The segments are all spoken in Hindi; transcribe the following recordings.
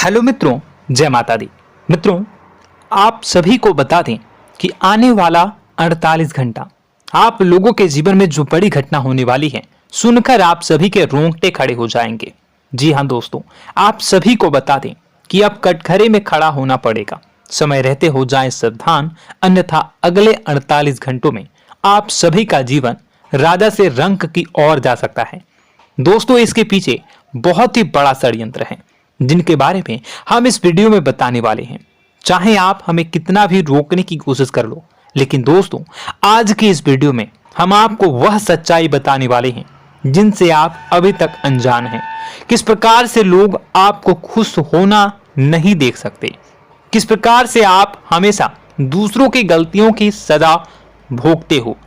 हेलो मित्रों, जय माता दी। मित्रों, आप सभी को बता दें कि आने वाला 48 घंटा आप लोगों के जीवन में जो बड़ी घटना होने वाली है, सुनकर आप सभी के रोंगटे खड़े हो जाएंगे। जी हाँ दोस्तों, आप सभी को बता दें कि अब कटघरे में खड़ा होना पड़ेगा। समय रहते हो जाएं सावधान, अन्यथा अगले 48 घंटों में आप सभी का जीवन राजा से रंक की ओर जा सकता है। दोस्तों, इसके पीछे बहुत ही बड़ा षड्यंत्र है जिनके बारे में हम इस वीडियो में बताने वाले हैं। चाहे आप हमें कितना भी रोकने की कोशिश कर लो, लेकिन दोस्तों आज की इस वीडियो में हम आपको वह सच्चाई बताने वाले हैं जिनसे आप अभी तक अनजान हैं। किस प्रकार से लोग आपको खुश होना नहीं देख सकते, किस प्रकार से आप हमेशा दूसरों की गलतियों की सजा भोगते हो,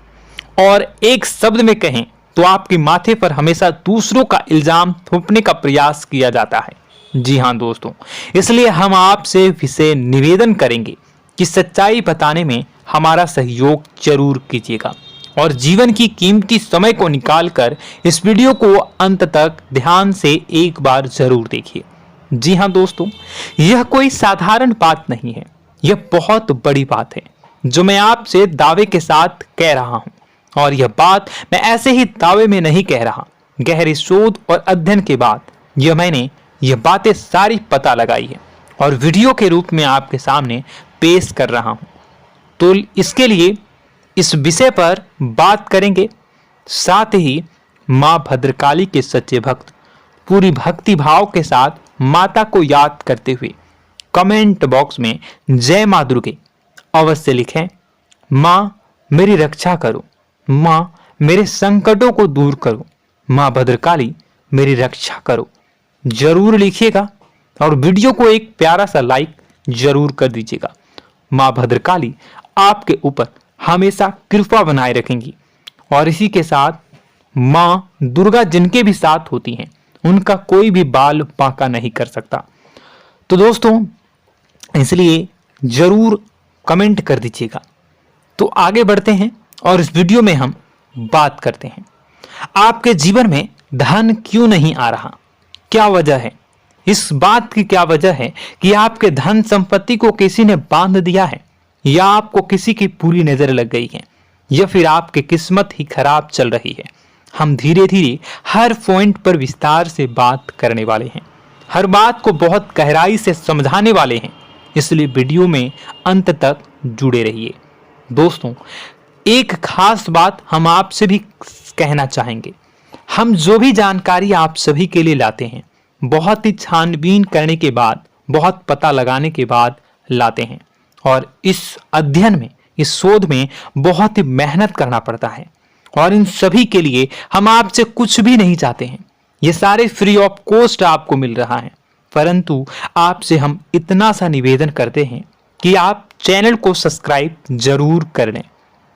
और एक शब्द में कहें तो आपके माथे पर हमेशा दूसरों का इल्जाम थोपने का प्रयास किया जाता है। जी हाँ दोस्तों, इसलिए हम आपसे विशेष निवेदन करेंगे कि सच्चाई बताने में हमारा सहयोग जरूर कीजिएगा और जीवन की कीमती समय को निकालकर इस वीडियो को अंत तक ध्यान से एक बार जरूर देखिए। जी हाँ दोस्तों, यह कोई साधारण बात नहीं है, यह बहुत बड़ी बात है जो मैं आपसे दावे के साथ कह रहा हूं। और यह बात मैं ऐसे ही दावे में नहीं कह रहा, गहरी शोध और अध्ययन के बाद मैंने यह बातें सारी पता लगाई है और वीडियो के रूप में आपके सामने पेश कर रहा हूं। तो इसके लिए इस विषय पर बात करेंगे। साथ ही मां भद्रकाली के सच्चे भक्त पूरी भक्ति भाव के साथ माता को याद करते हुए कमेंट बॉक्स में जय मां दुर्गे अवश्य लिखें। मां मेरी रक्षा करो, मां मेरे संकटों को दूर करो, मां भद्रकाली मेरी रक्षा करो, जरूर लिखिएगा और वीडियो को एक प्यारा सा लाइक जरूर कर दीजिएगा। मां भद्रकाली आपके ऊपर हमेशा कृपा बनाए रखेंगी और इसी के साथ मां दुर्गा जिनके भी साथ होती हैं उनका कोई भी बाल बांका नहीं कर सकता। तो दोस्तों, इसलिए जरूर कमेंट कर दीजिएगा। तो आगे बढ़ते हैं और इस वीडियो में हम बात करते हैं, आपके जीवन में धन क्यों नहीं आ रहा, क्या वजह है। इस बात की क्या वजह है कि आपके धन संपत्ति को किसी ने बांध दिया है, या आपको किसी की पूरी नजर लग गई है, या फिर आपकी किस्मत ही खराब चल रही है। हम धीरे धीरे हर पॉइंट पर विस्तार से बात करने वाले हैं, हर बात को बहुत गहराई से समझाने वाले हैं, इसलिए वीडियो में अंत तक जुड़े रहिए। दोस्तों, एक खास बात हम आपसे भी कहना चाहेंगे, हम जो भी जानकारी आप सभी के लिए लाते हैं बहुत ही छानबीन करने के बाद, बहुत पता लगाने के बाद लाते हैं, और इस अध्ययन में, इस शोध में बहुत ही मेहनत करना पड़ता है। और इन सभी के लिए हम आपसे कुछ भी नहीं चाहते हैं, ये सारे फ्री ऑफ कॉस्ट आपको मिल रहा है, परंतु आपसे हम इतना सा निवेदन करते हैं कि आप चैनल को सब्सक्राइब जरूर कर लें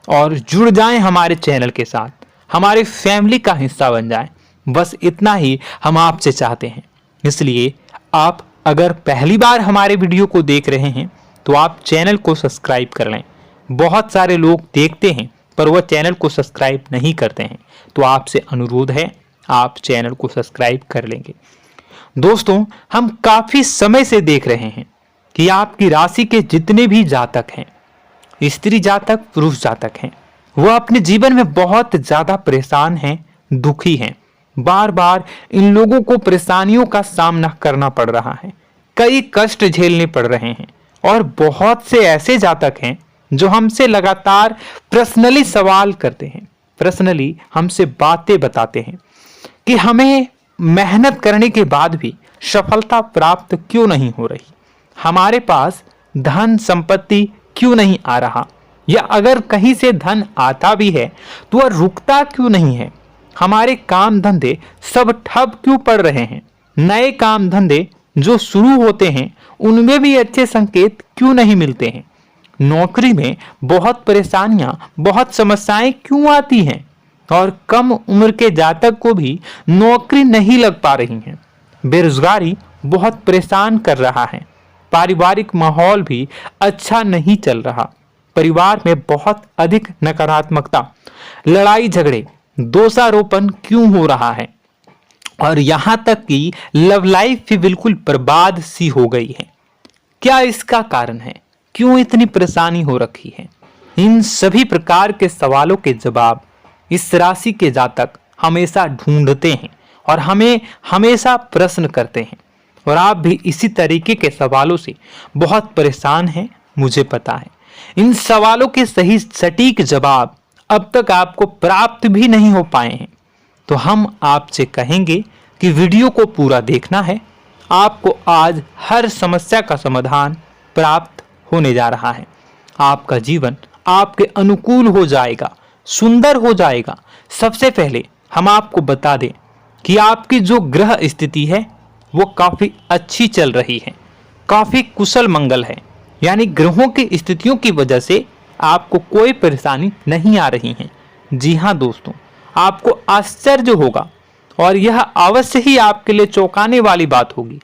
और जुड़ जाएं हमारे चैनल के साथ, हमारे फैमिली का हिस्सा बन जाएं। बस इतना ही हम आपसे चाहते हैं। इसलिए आप अगर पहली बार हमारे वीडियो को देख रहे हैं तो आप चैनल को सब्सक्राइब कर लें। बहुत सारे लोग देखते हैं पर वह चैनल को सब्सक्राइब नहीं करते हैं, तो आपसे अनुरोध है आप चैनल को सब्सक्राइब कर लेंगे। दोस्तों, हम काफी समय से देख रहे हैं कि आपकी राशि के जितने भी जातक हैं, स्त्री जातक, पुरुष जातक हैं, वह अपने जीवन में बहुत ज्यादा परेशान हैं, दुखी हैं। बार बार इन लोगों को परेशानियों का सामना करना पड़ रहा है, कई कष्ट झेलने पड़ रहे हैं, और बहुत से ऐसे जातक हैं जो हमसे लगातार पर्सनली सवाल करते हैं, पर्सनली हमसे बातें बताते हैं कि हमें मेहनत करने के बाद भी सफलता प्राप्त क्यों नहीं हो रही, हमारे पास धन संपत्ति क्यों नहीं आ रहा, या अगर कहीं से धन आता भी है तो वह रुकता क्यों नहीं है, हमारे काम धंधे सब ठप क्यों पड़ रहे हैं, नए काम धंधे जो शुरू होते हैं उनमें भी अच्छे संकेत क्यों नहीं मिलते हैं, नौकरी में बहुत परेशानियां, बहुत समस्याएं क्यों आती हैं, और कम उम्र के जातक को भी नौकरी नहीं लग पा रही है, बेरोजगारी बहुत परेशान कर रहा है, पारिवारिक माहौल भी अच्छा नहीं चल रहा, परिवार में बहुत अधिक नकारात्मकता, लड़ाई झगड़े, दोषारोपण क्यों हो रहा है, और यहां तक कि लव लाइफ भी बिल्कुल बर्बाद सी हो गई है। क्या इसका कारण है? क्यों इतनी परेशानी हो रखी है? इन सभी प्रकार के सवालों के जवाब इस राशि के जातक हमेशा ढूंढते हैं और हमें हमेशा प्रश्न करते हैं। और आप भी इसी तरीके के सवालों से बहुत परेशान हैं, मुझे पता है। इन सवालों के सही सटीक जवाब अब तक आपको प्राप्त भी नहीं हो पाए हैं। तो हम आपसे कहेंगे कि वीडियो को पूरा देखना है। आपको आज हर समस्या का समाधान प्राप्त होने जा रहा है। आपका जीवन आपके अनुकूल हो जाएगा, सुंदर हो जाएगा। सबसे पहले हम आपको बता दें कि आपकी जो ग्रह स्थिति है वो काफी अच्छी चल रही है, काफी कुशल मंगल है। यानी ग्रहों की स्थितियों की वजह से आपको कोई परेशानी नहीं आ रही है। जी हाँ दोस्तों, आपको आश्चर्य होगा और यह अवश्य ही आपके लिए चौंकाने वाली बात होगी।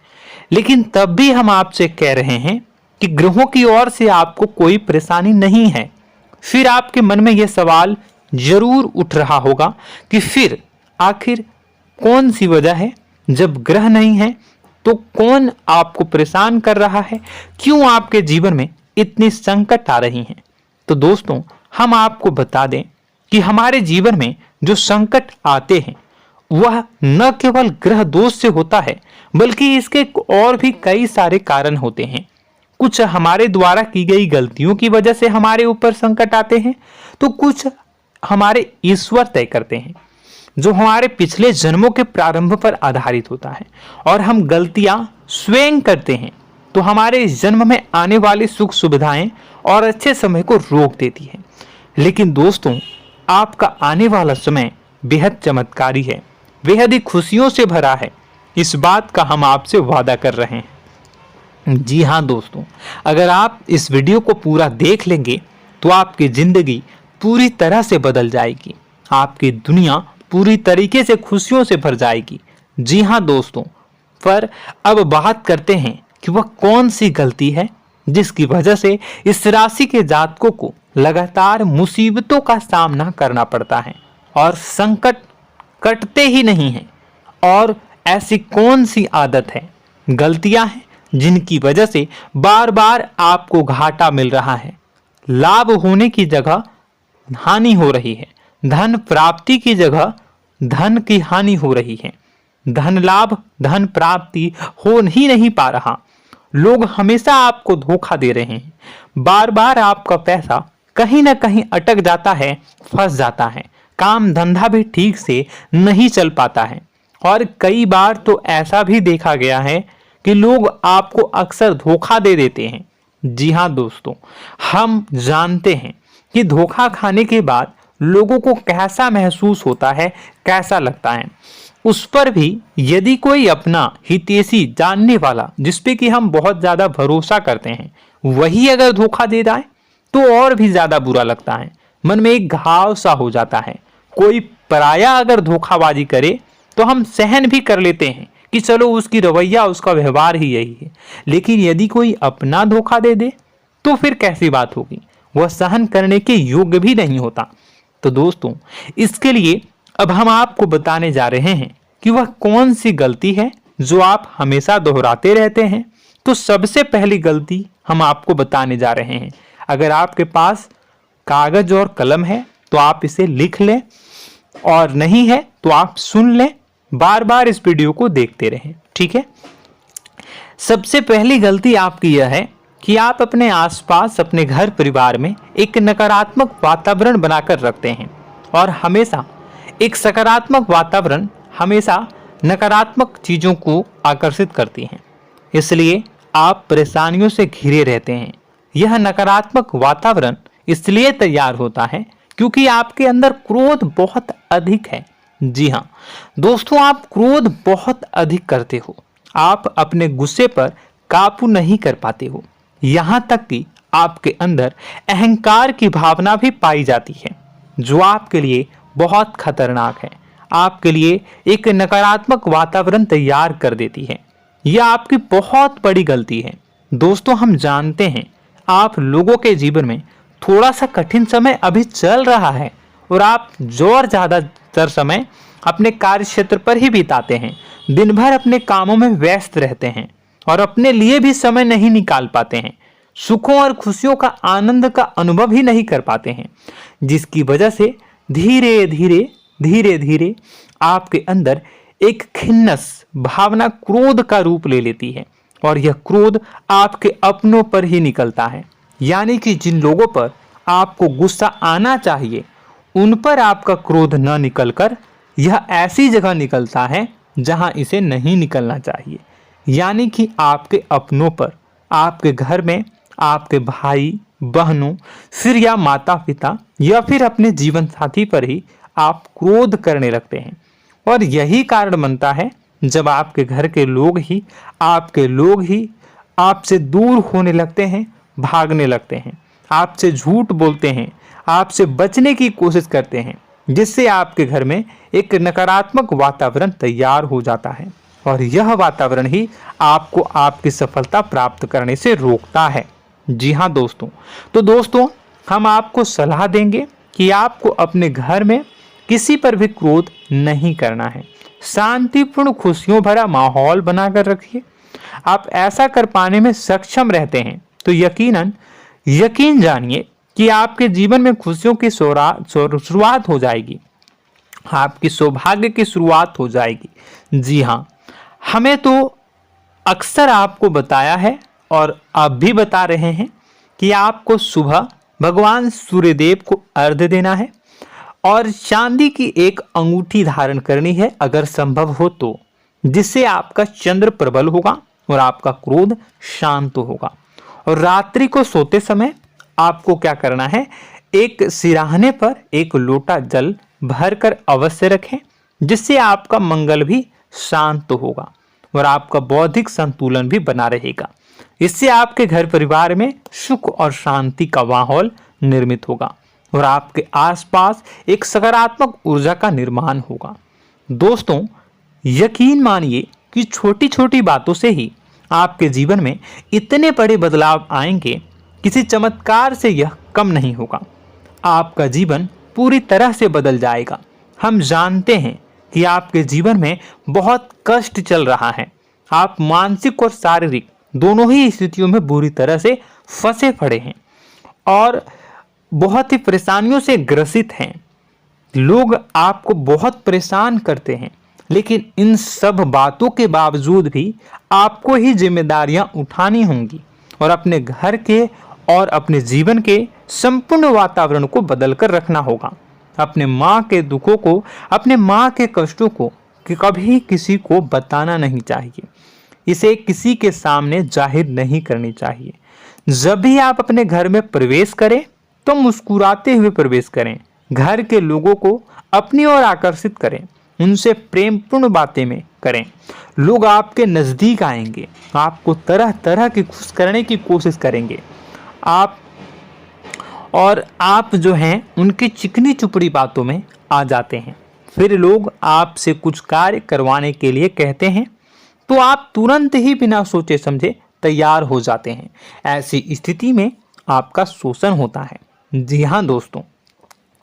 लेकिन तब भी हम आपसे कह रहे हैं कि ग्रहों की ओर से आपको कोई परेशानी नहीं है। फिर आपके मन में यह सवाल जरूर उठ रहा होगा कि फिर आखिर कौन सी वजह है? जब ग्रह नहीं है तो कौन आपको परेशान कर रहा है? क्यों आपके जीवन में इतनी संकट आ रही हैं? तो दोस्तों, हम आपको बता दें कि हमारे जीवन में जो संकट आते हैं वह न केवल ग्रह दोष से होता है, बल्कि इसके और भी कई सारे कारण होते हैं। कुछ हमारे द्वारा की गई गलतियों की वजह से हमारे ऊपर संकट आते हैं, तो कुछ हमारे ईश्वर तय करते हैं, जो हमारे पिछले जन्मों के प्रारंभ पर आधारित होता है। और हम गलतियां स्वयं करते हैं तो हमारे इस जन्म में आने वाली सुख सुविधाएं और अच्छे समय को रोक देती है। लेकिन दोस्तों, आपका आने वाला समय बेहद चमत्कारी है, बेहद ही खुशियों से भरा है। इस बात का हम आपसे वादा कर रहे हैं। जी हाँ दोस्तों, अगर आप इस वीडियो को पूरा देख लेंगे तो आपकी जिंदगी पूरी तरह से बदल जाएगी, आपकी दुनिया पूरी तरीके से खुशियों से भर जाएगी। जी हाँ दोस्तों, पर अब बात करते हैं कि वह कौन सी गलती है जिसकी वजह से इस राशि के जातकों को लगातार मुसीबतों का सामना करना पड़ता है और संकट कटते ही नहीं हैं। और ऐसी कौन सी आदत है, गलतियां हैं जिनकी वजह से बार बार आपको घाटा मिल रहा है, लाभ होने की जगह हानि हो रही है, धन प्राप्ति की जगह धन की हानि हो रही है, धन लाभ धन प्राप्ति हो ही नहीं पा रहा, लोग हमेशा आपको धोखा दे रहे हैं, बार बार आपका पैसा कहीं ना कहीं अटक जाता है, फंस जाता है, काम धंधा भी ठीक से नहीं चल पाता है। और कई बार तो ऐसा भी देखा गया है कि लोग आपको अक्सर धोखा दे देते हैं। जी हाँ दोस्तों, हम जानते हैं कि धोखा खाने के बाद लोगों को कैसा महसूस होता है, कैसा लगता है। उस पर भी यदि कोई अपना हितैषी जानने वाला, जिसपे कि हम बहुत ज्यादा भरोसा करते हैं, वही अगर धोखा दे जाए तो और भी ज्यादा बुरा लगता है, मन में एक घाव सा हो जाता है। कोई पराया अगर धोखाबाजी करे तो हम सहन भी कर लेते हैं कि चलो उसकी रवैया, उसका व्यवहार ही यही है। लेकिन यदि कोई अपना धोखा दे दे तो फिर कैसी बात होगी, वह सहन करने के योग्य भी नहीं होता। तो दोस्तों, इसके लिए अब हम आपको बताने जा रहे हैं कि वह कौन सी गलती है जो आप हमेशा दोहराते रहते हैं। तो सबसे पहली गलती हम आपको बताने जा रहे हैं। अगर आपके पास कागज और कलम है तो आप इसे लिख लें, और नहीं है तो आप सुन लें, बार बार इस वीडियो को देखते रहें, ठीक है। सबसे पहली गलती आपकी यह है कि आप अपने आसपास, अपने घर परिवार में एक नकारात्मक वातावरण बनाकर रखते हैं। और हमेशा एक सकारात्मक वातावरण हमेशा नकारात्मक चीजों को आकर्षित करती हैं, इसलिए आप परेशानियों से घिरे रहते हैं। यह नकारात्मक वातावरण इसलिए तैयार होता है क्योंकि आपके अंदर क्रोध बहुत अधिक है। जी हाँ दोस्तों, आप क्रोध बहुत अधिक करते हो, आप अपने गुस्से पर काबू नहीं कर पाते हो, यहाँ तक कि आपके अंदर अहंकार की भावना भी पाई जाती है, जो आपके लिए बहुत खतरनाक है, आपके लिए एक नकारात्मक वातावरण तैयार कर देती है। यह आपकी बहुत बड़ी गलती है। दोस्तों, हम जानते हैं आप लोगों के जीवन में थोड़ा सा कठिन समय अभी चल रहा है और आप और ज्यादातर समय अपने कार्य क्षेत्र पर ही बिताते हैं, दिन भर अपने कामों में व्यस्त रहते हैं और अपने लिए भी समय नहीं निकाल पाते हैं, सुखों और खुशियों का आनंद का अनुभव ही नहीं कर पाते हैं, जिसकी वजह से धीरे धीरे धीरे धीरे आपके अंदर एक खिन्नस भावना क्रोध का रूप ले लेती है और यह क्रोध आपके अपनों पर ही निकलता है। यानी कि जिन लोगों पर आपको गुस्सा आना चाहिए उन पर आपका क्रोध न निकलकर यह ऐसी जगह निकलता है जहां इसे नहीं निकलना चाहिए। यानी कि आपके अपनों पर, आपके घर में आपके भाई बहनों, फिर या माता पिता या फिर अपने जीवन साथी पर ही आप क्रोध करने लगते हैं। और यही कारण बनता है जब आपके घर के लोग ही आपसे दूर होने लगते हैं, भागने लगते हैं, आपसे झूठ बोलते हैं, आपसे बचने की कोशिश करते हैं, जिससे आपके घर में एक नकारात्मक वातावरण तैयार हो जाता है और यह वातावरण ही आपको आपकी सफलता प्राप्त करने से रोकता है। जी हाँ दोस्तों, तो दोस्तों हम आपको सलाह देंगे कि आपको अपने घर में किसी पर भी क्रोध नहीं करना है। शांतिपूर्ण खुशियों भरा माहौल बनाकर रखिए। आप ऐसा कर पाने में सक्षम रहते हैं तो यकीन जानिए कि आपके जीवन में खुशियों की शुरुआत हो जाएगी, आपकी सौभाग्य की शुरुआत हो जाएगी। जी हाँ, हमें तो अक्सर आपको बताया है और आप भी बता रहे हैं कि आपको सुबह भगवान सूर्यदेव को अर्घ्य देना है और चांदी की एक अंगूठी धारण करनी है अगर संभव हो तो, जिससे आपका चंद्र प्रबल होगा और आपका क्रोध शांत होगा। और रात्रि को सोते समय आपको क्या करना है, एक सिराहने पर एक लोटा जल भरकर अवश्य रखें, जिससे आपका मंगल भी शांत होगा और आपका बौद्धिक संतुलन भी बना रहेगा। इससे आपके घर परिवार में सुख और शांति का माहौल निर्मित होगा और आपके आसपास एक सकारात्मक ऊर्जा का निर्माण होगा। दोस्तों यकीन मानिए कि छोटी छोटी बातों से ही आपके जीवन में इतने बड़े बदलाव आएंगे, किसी चमत्कार से यह कम नहीं होगा। आपका जीवन पूरी तरह से बदल जाएगा। हम जानते हैं कि आपके जीवन में बहुत कष्ट चल रहा है, आप मानसिक और शारीरिक दोनों ही स्थितियों में बुरी तरह से फंसे पड़े हैं और बहुत ही परेशानियों से ग्रसित हैं। लोग आपको बहुत परेशान करते हैं, लेकिन इन सब बातों के बावजूद भी आपको ही जिम्मेदारियां उठानी होंगी और अपने घर के और अपने जीवन के संपूर्ण वातावरण को बदलकर रखना होगा। अपने माँ के दुखों को, अपने माँ के कष्टों को कभी किसी को बताना नहीं चाहिए, इसे किसी के सामने जाहिर नहीं करनी चाहिए। जब भी आप अपने घर में प्रवेश करें तो मुस्कुराते हुए प्रवेश करें, घर के लोगों को अपनी ओर आकर्षित करें, उनसे प्रेमपूर्ण बातें में करें। लोग आपके नज़दीक आएंगे, आपको तरह तरह की खुश करने की कोशिश करेंगे। आप जो हैं उनकी चिकनी चुपड़ी बातों में आ जाते हैं। फिर लोग आपसे कुछ कार्य करवाने के लिए कहते हैं तो आप तुरंत ही बिना सोचे समझे तैयार हो जाते हैं। ऐसी स्थिति में आपका शोषण होता है। जी हाँ दोस्तों,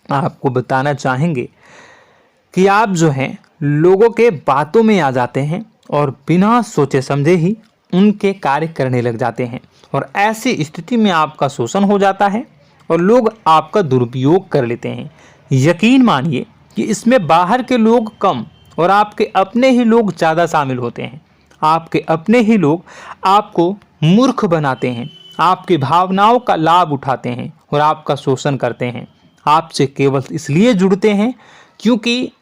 आपको बताना चाहेंगे कि आप जो हैं लोगों के बातों में आ जाते हैं और बिना सोचे समझे ही उनके कार्य करने लग जाते हैं और ऐसी स्थिति में आपका शोषण हो जाता है और लोग आपका दुरुपयोग कर लेते हैं। यकीन मानिए कि इसमें बाहर के लोग कम और आपके अपने ही लोग ज़्यादा शामिल होते हैं। आपके अपने ही लोग आपको मूर्ख बनाते हैं, आपकी भावनाओं का लाभ उठाते हैं और आपका शोषण करते हैं। आपसे केवल इसलिए जुड़ते हैं क्योंकि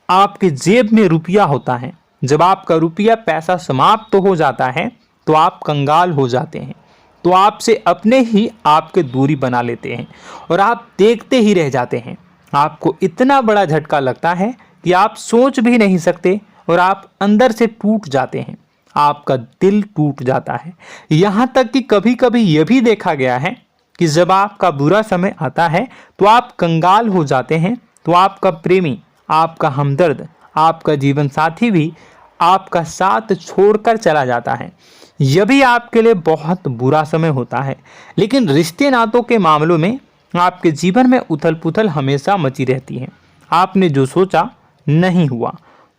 आपके जेब में रुपया होता है। जब आपका रुपया पैसा समाप्त हो जाता है तो आप कंगाल हो जाते हैं, तो आपसे अपने ही आपके दूरी बना लेते हैं और आप देखते ही रह जाते हैं। आपको इतना बड़ा झटका लगता है कि आप सोच भी नहीं सकते और आप अंदर से टूट जाते हैं, आपका दिल टूट जाता है। यहाँ तक कि कभी कभी यह भी देखा गया है कि जब आपका बुरा समय आता है तो आप कंगाल हो जाते हैं, तो आपका प्रेमी, आपका हमदर्द, आपका जीवन साथी भी आपका साथ छोड़कर चला जाता है। यह भी आपके लिए बहुत बुरा समय होता है। लेकिन रिश्ते नातों के मामलों में आपके जीवन में उथल पुथल हमेशा मची रहती है। आपने जो सोचा नहीं हुआ।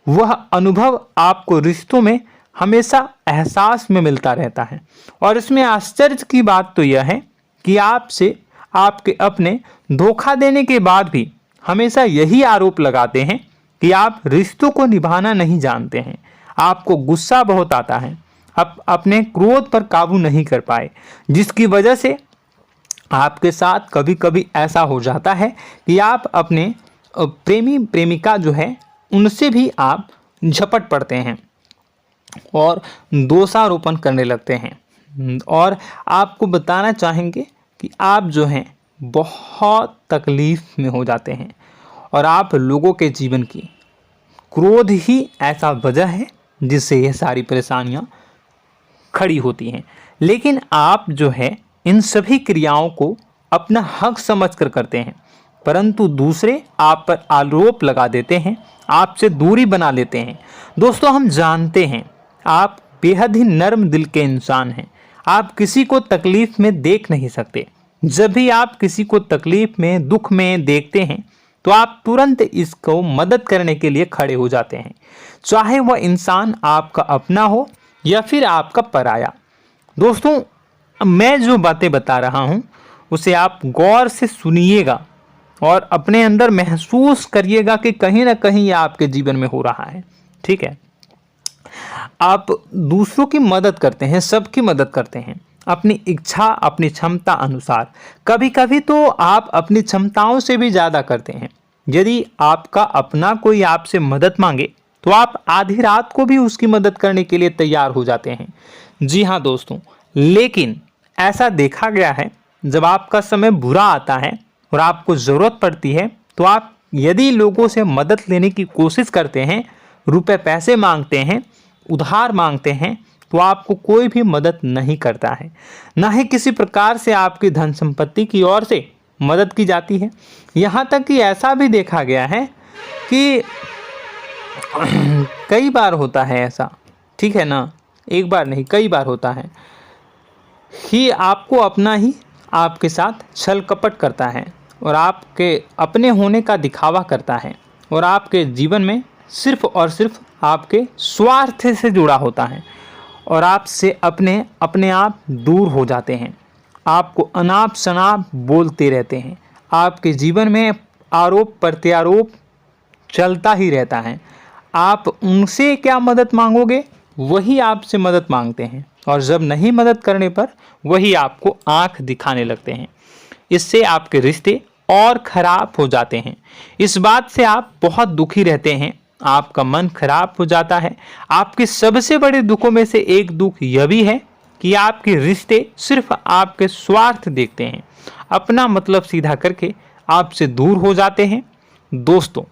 वह अनुभव आपको रिश्तों में हमेशा एहसास में मिलता रहता है। और इसमें आश्चर्य की बात तो यह है कि आपसे आपके अपने धोखा देने के बाद भी हमेशा यही आरोप लगाते हैं कि आप रिश्तों को निभाना नहीं जानते हैं। आपको गुस्सा बहुत आता है, आप अपने क्रोध पर काबू नहीं कर पाए, जिसकी वजह से आपके साथ कभी कभी ऐसा हो जाता है कि आप अपने प्रेमी प्रेमिका जो है उनसे भी आप झपट पड़ते हैं और दोषारोपण करने लगते हैं। और आपको बताना चाहेंगे कि आप जो हैं बहुत तकलीफ में हो जाते हैं और आप लोगों के जीवन की क्रोध ही ऐसा वजह है जिससे यह सारी परेशानियां खड़ी होती हैं। लेकिन आप जो है इन सभी क्रियाओं को अपना हक समझकर करते हैं, परंतु दूसरे आप पर आरोप लगा देते हैं, आपसे दूरी बना लेते हैं। दोस्तों, हम जानते हैं आप बेहद ही नर्म दिल के इंसान हैं। आप किसी को तकलीफ में देख नहीं सकते। जब भी आप किसी को तकलीफ में, दुख में देखते हैं तो आप तुरंत इसको मदद करने के लिए खड़े हो जाते हैं, चाहे वह इंसान आपका अपना हो या फिर आपका पराया। दोस्तों, मैं जो बातें बता रहा हूं उसे आप गौर से सुनिएगा और अपने अंदर महसूस करिएगा कि कहीं ना कहीं यह आपके जीवन में हो रहा है। ठीक है, आप दूसरों की मदद करते हैं, सबकी मदद करते हैं अपनी इच्छा, अपनी क्षमता अनुसार। कभी कभी तो आप अपनी क्षमताओं से भी ज़्यादा करते हैं। यदि आपका अपना कोई आपसे मदद मांगे तो आप आधी रात को भी उसकी मदद करने के लिए तैयार हो जाते हैं। जी हाँ दोस्तों, लेकिन ऐसा देखा गया है जब आपका समय बुरा आता है और आपको ज़रूरत पड़ती है तो आप यदि लोगों से मदद लेने की कोशिश करते हैं, रुपए पैसे मांगते हैं, उधार मांगते हैं, तो आपको कोई भी मदद नहीं करता है। ना ही किसी प्रकार से आपकी धन संपत्ति की ओर से मदद की जाती है। यहाँ तक कि ऐसा भी देखा गया है कि कई बार होता है ऐसा, ठीक है ना, एक बार नहीं कई बार होता है कि आपको अपना ही आपके साथ छल कपट करता है और आपके अपने होने का दिखावा करता है और आपके जीवन में सिर्फ और सिर्फ आपके स्वार्थ से जुड़ा होता है और आपसे अपने आप दूर हो जाते हैं। आपको अनाप शनाप बोलते रहते हैं। आपके जीवन में आरोप प्रत्यारोप चलता ही रहता है। आप उनसे क्या मदद मांगोगे, वही आपसे मदद मांगते हैं और जब नहीं मदद करने पर वही आपको आंख दिखाने लगते हैं। इससे आपके रिश्ते और खराब हो जाते हैं। इस बात से आप बहुत दुखी रहते हैं, आपका मन खराब हो जाता है। आपके सबसे बड़े दुखों में से एक दुख यह भी है कि आपके रिश्ते सिर्फ आपके स्वार्थ देखते हैं, अपना मतलब सीधा करके आपसे दूर हो जाते हैं। दोस्तों,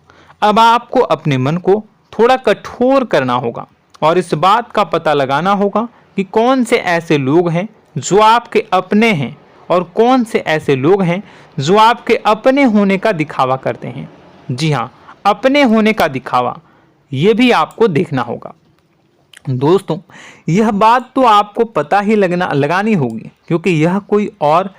अब आपको अपने मन को थोड़ा कठोर करना होगा और इस बात का पता लगाना होगा कि कौन से ऐसे लोग हैं जो आपके अपने हैं और कौन से ऐसे लोग हैं जो आपके अपने होने का दिखावा करते हैं। जी हाँ, अपने होने का दिखावा, ये भी आपको देखना होगा। दोस्तों, यह बात तो आपको पता ही लगानी होगी, क्योंकि यह कोई और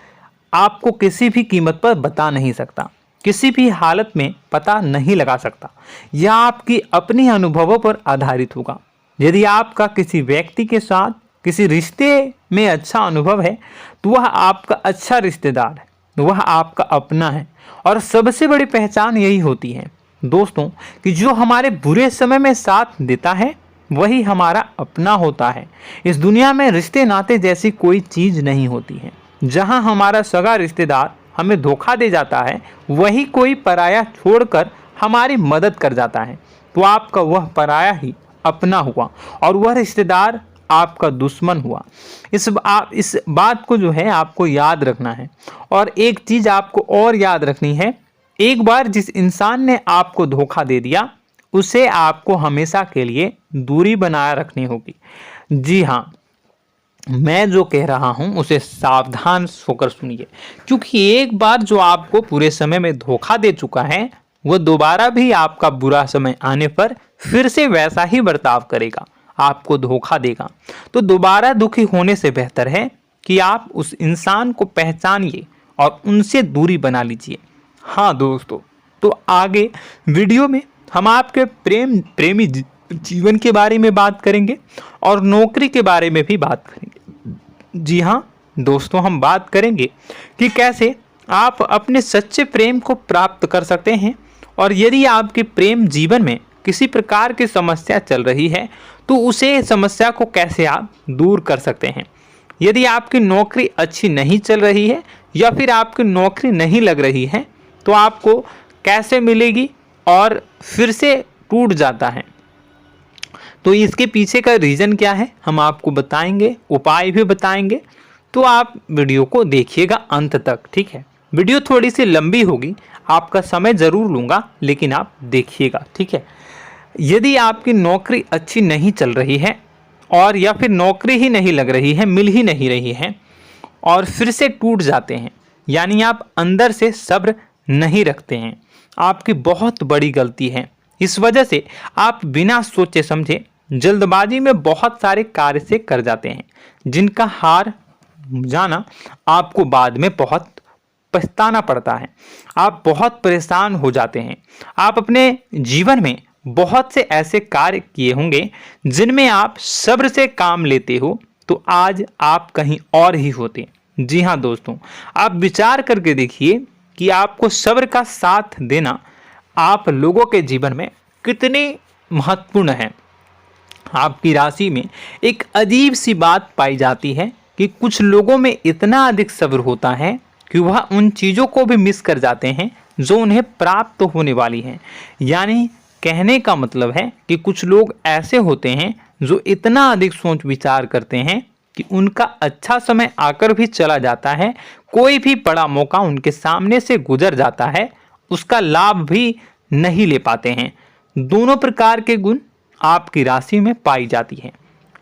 आपको किसी भी कीमत पर बता नहीं सकता, किसी भी हालत में पता नहीं लगा सकता। यह आपकी अपनी अनुभवों पर आधारित होगा। यदि आपका किसी व्यक्ति के साथ किसी रिश्ते में अच्छा अनुभव है तो वह आपका अच्छा रिश्तेदार है, वह आपका अपना है। और सबसे बड़ी पहचान यही होती है दोस्तों कि जो हमारे बुरे समय में साथ देता है वही हमारा अपना होता है। इस दुनिया में रिश्ते नाते जैसी कोई चीज़ नहीं होती है। जहां हमारा सगा रिश्तेदार हमें धोखा दे जाता है, वही कोई पराया छोड़कर हमारी मदद कर जाता है, तो आपका वह पराया ही अपना हुआ और वह रिश्तेदार आपका दुश्मन हुआ। इस बात को जो है आपको याद रखना है। और एक चीज़ आपको और याद रखनी है, एक बार जिस इंसान ने आपको धोखा दे दिया उसे आपको हमेशा के लिए दूरी बनाए रखनी होगी। जी हाँ, मैं जो कह रहा हूं उसे सावधान होकर सुनिए, क्योंकि एक बार जो आपको पूरे समय में धोखा दे चुका है वह दोबारा भी आपका बुरा समय आने पर फिर से वैसा ही बर्ताव करेगा, आपको धोखा देगा। तो दोबारा दुखी होने से बेहतर है कि आप उस इंसान को पहचानिए और उनसे दूरी बना लीजिए। हाँ दोस्तों, तो आगे वीडियो में हम आपके प्रेमी जीवन के बारे में बात करेंगे और नौकरी के बारे में भी बात करेंगे। जी हाँ दोस्तों, हम बात करेंगे कि कैसे आप अपने सच्चे प्रेम को प्राप्त कर सकते हैं, और यदि आपके प्रेम जीवन में किसी प्रकार की समस्या चल रही है तो उसे समस्या को कैसे आप दूर कर सकते हैं। यदि आपकी नौकरी अच्छी नहीं चल रही है या फिर आपकी नौकरी नहीं लग रही है तो आपको कैसे मिलेगी और फिर से टूट जाता है, तो इसके पीछे का रीज़न क्या है हम आपको बताएंगे, उपाय भी बताएंगे। तो आप वीडियो को देखिएगा अंत तक, ठीक है। वीडियो थोड़ी सी लंबी होगी, आपका समय ज़रूर लूँगा, लेकिन आप देखिएगा, ठीक है। यदि आपकी नौकरी अच्छी नहीं चल रही है और या फिर नौकरी ही नहीं लग रही है, मिल ही नहीं रही है और फिर से टूट जाते हैं, यानी आप अंदर से सब्र नहीं रखते हैं, आपकी बहुत बड़ी गलती है। इस वजह से आप बिना सोचे समझे जल्दबाजी में बहुत सारे कार्य से कर जाते हैं, जिनका हार जाना आपको बाद में बहुत पछताना पड़ता है। आप बहुत परेशान हो जाते हैं। आप अपने जीवन में बहुत से ऐसे कार्य किए होंगे जिनमें आप सब्र से काम लेते हो, तो आज आप कहीं और ही होते। जी हाँ दोस्तों, आप विचार करके देखिए कि आपको सब्र का साथ देना आप लोगों के जीवन में कितने महत्वपूर्ण है। आपकी राशि में एक अजीब सी बात पाई जाती है कि कुछ लोगों में इतना अधिक सब्र होता है कि वह उन चीज़ों को भी मिस कर जाते हैं जो उन्हें प्राप्त होने वाली हैं। यानी कहने का मतलब है कि कुछ लोग ऐसे होते हैं जो इतना अधिक सोच विचार करते हैं कि उनका अच्छा समय आकर भी चला जाता है, कोई भी बड़ा मौका उनके सामने से गुजर जाता है, उसका लाभ भी नहीं ले पाते हैं। दोनों प्रकार के गुण आपकी राशि में पाई जाती है।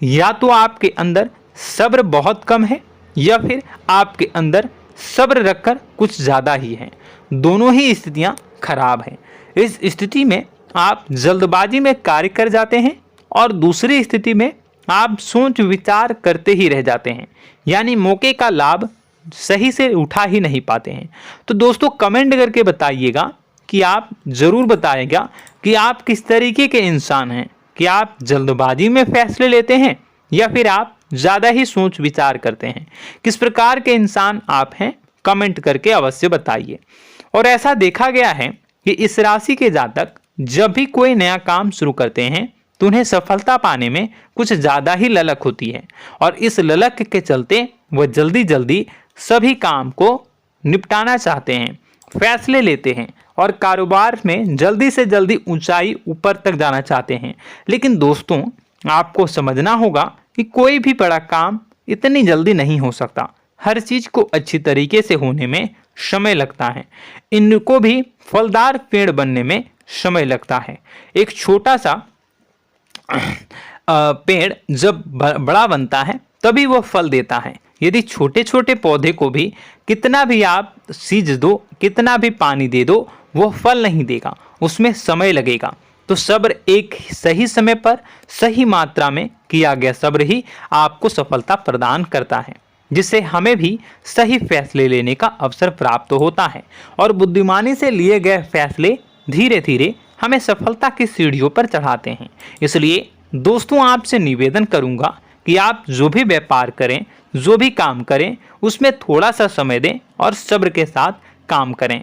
या तो आपके अंदर सब्र बहुत कम है या फिर आपके अंदर सब्र रखकर कुछ ज़्यादा ही है। दोनों ही स्थितियाँ खराब हैं। इस स्थिति में आप जल्दबाजी में कार्य कर जाते हैं और दूसरी स्थिति में आप सोच विचार करते ही रह जाते हैं, यानी मौके का लाभ सही से उठा ही नहीं पाते हैं। तो दोस्तों कमेंट करके बताइएगा कि आप ज़रूर बताइएगा कि आप किस तरीके के इंसान हैं, कि आप जल्दबाजी में फैसले लेते हैं या फिर आप ज़्यादा ही सोच विचार करते हैं। किस प्रकार के इंसान आप हैं, कमेंट करके अवश्य बताइए। और ऐसा देखा गया है कि इस राशि के जातक जब भी कोई नया काम शुरू करते हैं तो उन्हें सफलता पाने में कुछ ज़्यादा ही ललक होती है, और इस ललक के चलते वह जल्दी जल्दी सभी काम को निपटाना चाहते हैं, फैसले लेते हैं और कारोबार में जल्दी से जल्दी ऊंचाई ऊपर तक जाना चाहते हैं। लेकिन दोस्तों आपको समझना होगा कि कोई भी बड़ा काम इतनी जल्दी नहीं हो सकता। हर चीज़ को अच्छी तरीके से होने में समय लगता है। इनको भी फलदार पेड़ बनने में समय लगता है। एक छोटा सा पेड़ जब बड़ा बनता है तभी वो फल देता है। यदि छोटे छोटे पौधे को भी कितना भी आप सींच दो, कितना भी पानी दे दो, वो फल नहीं देगा, उसमें समय लगेगा। तो सब्र एक सही समय पर सही मात्रा में किया गया सब्र ही आपको सफलता प्रदान करता है, जिससे हमें भी सही फैसले लेने का अवसर प्राप्त होता है और बुद्धिमानी से लिए गए फैसले धीरे धीरे हमें सफलता की सीढ़ियों पर चढ़ाते हैं। इसलिए दोस्तों आपसे निवेदन करूंगा कि आप जो भी व्यापार करें, जो भी काम करें, उसमें थोड़ा सा समय दें और सब्र के साथ काम करें।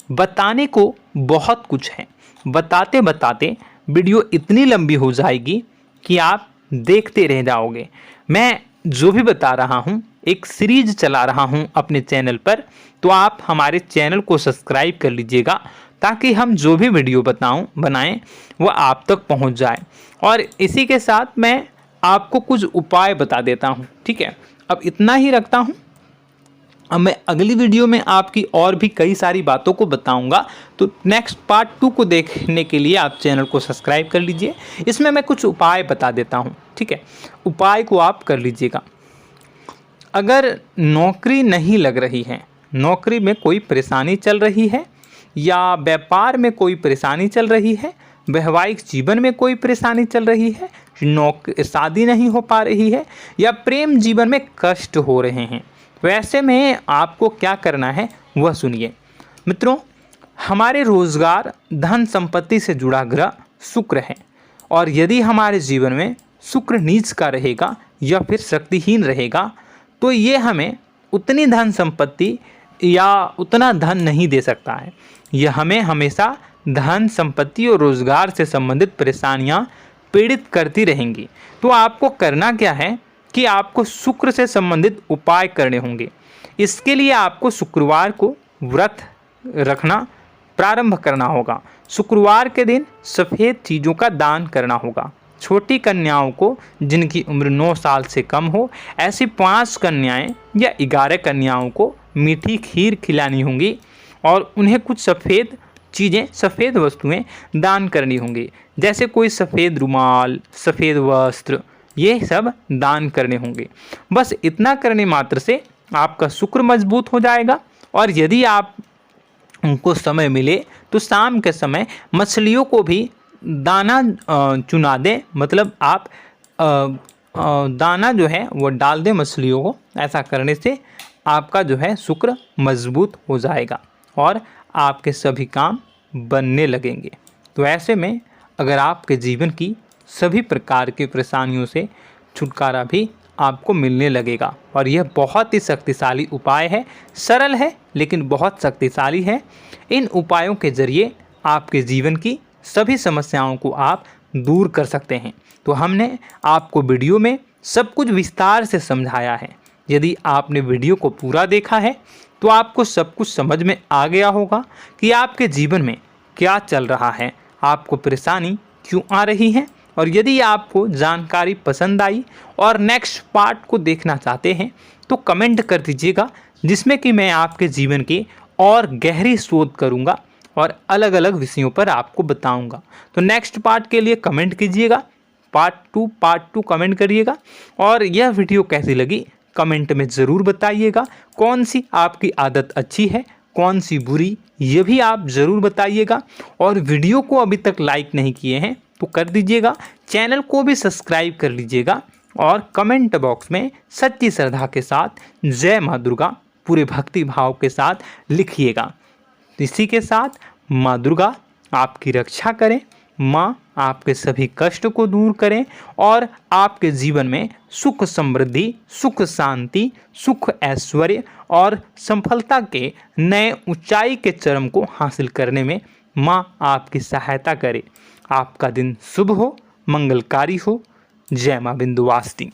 बताने को बहुत कुछ है, बताते बताते वीडियो इतनी लंबी हो जाएगी कि आप देखते रह जाओगे। मैं जो भी बता रहा हूँ एक सीरीज चला रहा हूँ अपने चैनल पर, तो आप हमारे चैनल को सब्सक्राइब कर लीजिएगा ताकि हम जो भी वीडियो बनाएं वो आप तक पहुँच जाए। और इसी के साथ मैं आपको कुछ उपाय बता देता हूँ, ठीक है। अब इतना ही रखता हूँ। अब मैं अगली वीडियो में आपकी और भी कई सारी बातों को बताऊंगा, तो नेक्स्ट पार्ट 2 को देखने के लिए आप चैनल को सब्सक्राइब कर लीजिए। इसमें मैं कुछ उपाय बता देता हूं, ठीक है। उपाय को आप कर लीजिएगा। अगर नौकरी नहीं लग रही है, नौकरी में कोई परेशानी चल रही है, या व्यापार में कोई परेशानी चल रही है, वैवाहिक जीवन में कोई परेशानी चल रही है, शादी नहीं हो पा रही है, या प्रेम जीवन में कष्ट हो रहे हैं, वैसे में आपको क्या करना है वह सुनिए। मित्रों, हमारे रोजगार धन संपत्ति से जुड़ा ग्रह शुक्र है, और यदि हमारे जीवन में शुक्र नीच का रहेगा या फिर शक्तिहीन रहेगा तो ये हमें उतनी धन संपत्ति या उतना धन नहीं दे सकता है। यह हमें हमेशा धन संपत्ति और रोजगार से संबंधित परेशानियां पीड़ित करती रहेंगी। तो आपको करना क्या है कि आपको शुक्र से संबंधित उपाय करने होंगे। इसके लिए आपको शुक्रवार को व्रत रखना प्रारंभ करना होगा। शुक्रवार के दिन सफ़ेद चीज़ों का दान करना होगा। छोटी कन्याओं को जिनकी उम्र 9 साल से कम हो, ऐसी 5 कन्याएं या 11 कन्याओं को मीठी खीर खिलानी होंगी और उन्हें कुछ सफ़ेद चीज़ें, सफ़ेद वस्तुएं दान करनी होंगी, जैसे कोई सफ़ेद रुमाल, सफ़ेद वस्त्र, ये सब दान करने होंगे। बस इतना करने मात्र से आपका शुक्र मजबूत हो जाएगा। और यदि आप उनको समय मिले तो शाम के समय मछलियों को भी दाना चुना दें, मतलब आप दाना जो है वो डाल दें मछलियों को। ऐसा करने से आपका जो है शुक्र मजबूत हो जाएगा और आपके सभी काम बनने लगेंगे। तो ऐसे में अगर आपके जीवन की सभी प्रकार की परेशानियों से छुटकारा भी आपको मिलने लगेगा। और यह बहुत ही शक्तिशाली उपाय है, सरल है लेकिन बहुत शक्तिशाली है। इन उपायों के ज़रिए आपके जीवन की सभी समस्याओं को आप दूर कर सकते हैं। तो हमने आपको वीडियो में सब कुछ विस्तार से समझाया है। यदि आपने वीडियो को पूरा देखा है तो आपको सब कुछ समझ में आ गया होगा कि आपके जीवन में क्या चल रहा है, आपको परेशानी क्यों आ रही है। और यदि आपको जानकारी पसंद आई और नेक्स्ट पार्ट को देखना चाहते हैं तो कमेंट कर दीजिएगा, जिसमें कि मैं आपके जीवन की और गहरी शोध करूंगा और अलग अलग विषयों पर आपको बताऊंगा। तो नेक्स्ट पार्ट के लिए कमेंट कीजिएगा, पार्ट टू कमेंट करिएगा। और यह वीडियो कैसी लगी कमेंट में ज़रूर बताइएगा। कौन सी आपकी आदत अच्छी है, कौन सी बुरी, ये भी आप ज़रूर बताइएगा। और वीडियो को अभी तक लाइक नहीं किए हैं तो कर दीजिएगा, चैनल को भी सब्सक्राइब कर लीजिएगा और कमेंट बॉक्स में सच्ची श्रद्धा के साथ जय माँ दुर्गा पूरे भक्ति भाव के साथ लिखिएगा। इसी के साथ माँ दुर्गा आपकी रक्षा करें, माँ आपके सभी कष्ट को दूर करें और आपके जीवन में सुख समृद्धि, सुख शांति, सुख ऐश्वर्य और सफलता के नए ऊंचाई के चरम को हासिल करने में माँ आपकी सहायता करे। आपका दिन शुभ हो, मंगलकारी हो। जय माँ विंध्यवासिनी।